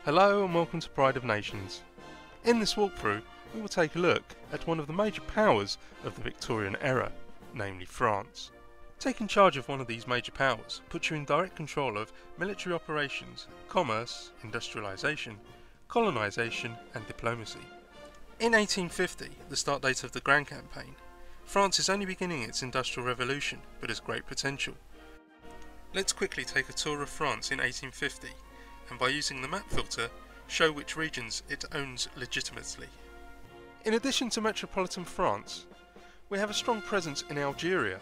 Hello and welcome to Pride of Nations. In this walkthrough we will take a look at one of the major powers of the Victorian era, namely France. Taking charge of one of these major powers puts you in direct control of military operations, commerce, industrialisation, colonisation and diplomacy. In 1850, the start date of the Grand Campaign, France is only beginning its industrial revolution but has great potential. Let's quickly take a tour of France in 1850 and by using the map filter show which regions it owns legitimately. In addition to metropolitan France, we have a strong presence in Algeria,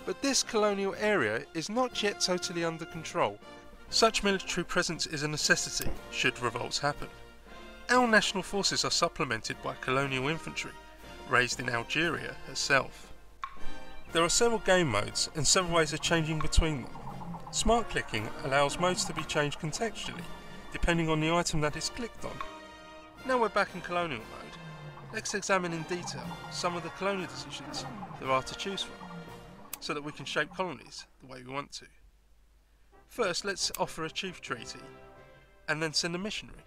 but this colonial area is not yet totally under control. Such military presence is a necessity should revolts happen. Our national forces are supplemented by colonial infantry raised in Algeria herself. There are several game modes and several ways of changing between them. Smart clicking allows modes to be changed contextually, depending on the item that is clicked on. Now we're back in colonial mode, let's examine in detail some of the colonial decisions there are to choose from, so that we can shape colonies the way we want to. First, let's offer a chief treaty, and then send a missionary.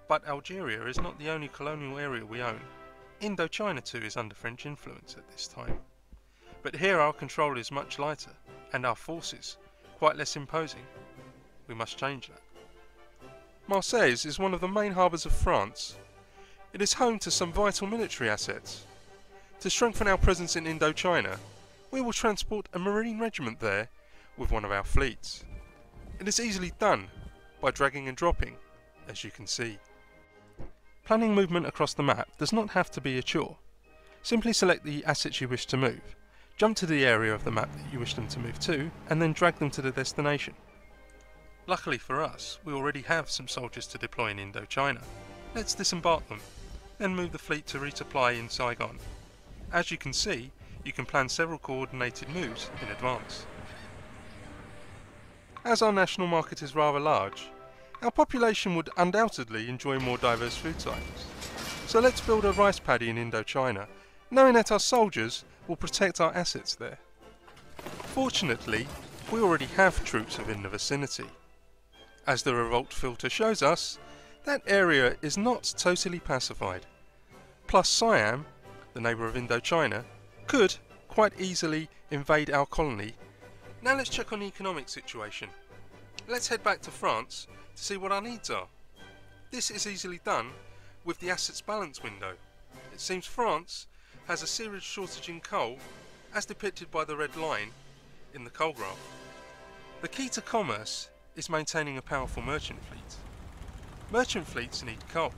But Algeria is not the only colonial area we own. Indochina too is under French influence at this time. But here our control is much lighter, and our forces quite less imposing. We must change that. Marseille is one of the main harbours of France. It is home to some vital military assets. To strengthen our presence in Indochina, we will transport a marine regiment there with one of our fleets. It is easily done by dragging and dropping, as you can see. Planning movement across the map does not have to be a chore. Simply select the assets you wish to move. Jump to the area of the map that you wish them to move to, and then drag them to the destination. Luckily for us, we already have some soldiers to deploy in Indochina. Let's disembark them, then move the fleet to resupply in Saigon. As you can see, you can plan several coordinated moves in advance. As our national market is rather large, our population would undoubtedly enjoy more diverse food types. So let's build a rice paddy in Indochina, knowing that our soldiers will protect our assets there. Fortunately, we already have troops within the vicinity. As the revolt filter shows us, that area is not totally pacified. Plus Siam, the neighbour of Indochina, could quite easily invade our colony. Now let's check on the economic situation. Let's head back to France to see what our needs are. This is easily done with the assets balance window. It seems France has a serious shortage in coal, as depicted by the red line in the coal graph. The key to commerce is maintaining a powerful merchant fleet. Merchant fleets need coal.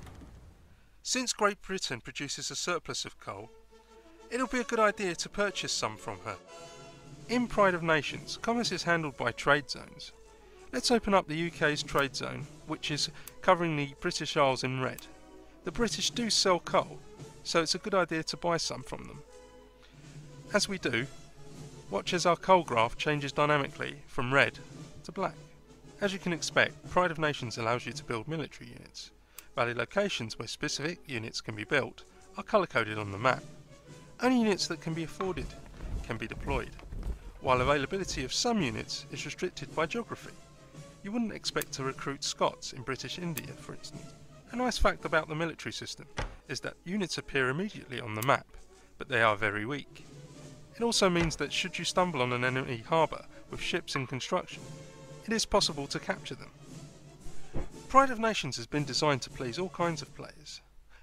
Since Great Britain produces a surplus of coal, it'll be a good idea to purchase some from her. In Pride of Nations, commerce is handled by trade zones. Let's open up the UK's trade zone, which is covering the British Isles in red. The British do sell coal, so it's a good idea to buy some from them. As we do, watch as our coal graph changes dynamically from red to black. As you can expect, Pride of Nations allows you to build military units. Valid locations where specific units can be built are colour-coded on the map. Only units that can be afforded can be deployed, while availability of some units is restricted by geography. You wouldn't expect to recruit Scots in British India, for instance. A nice fact about the military system is that units appear immediately on the map, but they are very weak. It also means that should you stumble on an enemy harbour with ships in construction, it is possible to capture them. Pride of Nations has been designed to please all kinds of players.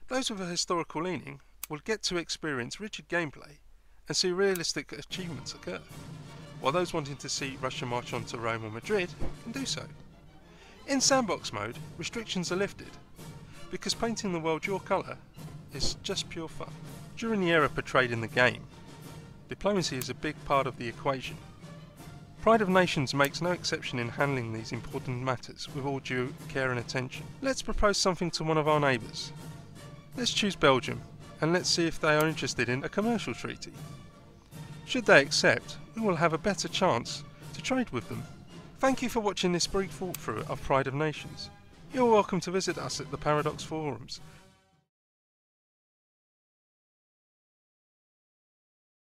Those with a historical leaning will get to experience rigid gameplay and see realistic achievements occur, while those wanting to see Russia march on to Rome or Madrid can do so. In sandbox mode, restrictions are lifted, because painting the world your colour is just pure fun. During the era portrayed in the game, diplomacy is a big part of the equation. Pride of Nations makes no exception in handling these important matters with all due care and attention. Let's propose something to one of our neighbours. Let's choose Belgium, and let's see if they are interested in a commercial treaty. Should they accept, we will have a better chance to trade with them. Thank you for watching this brief walkthrough of Pride of Nations. You're welcome to visit us at the Paradox forums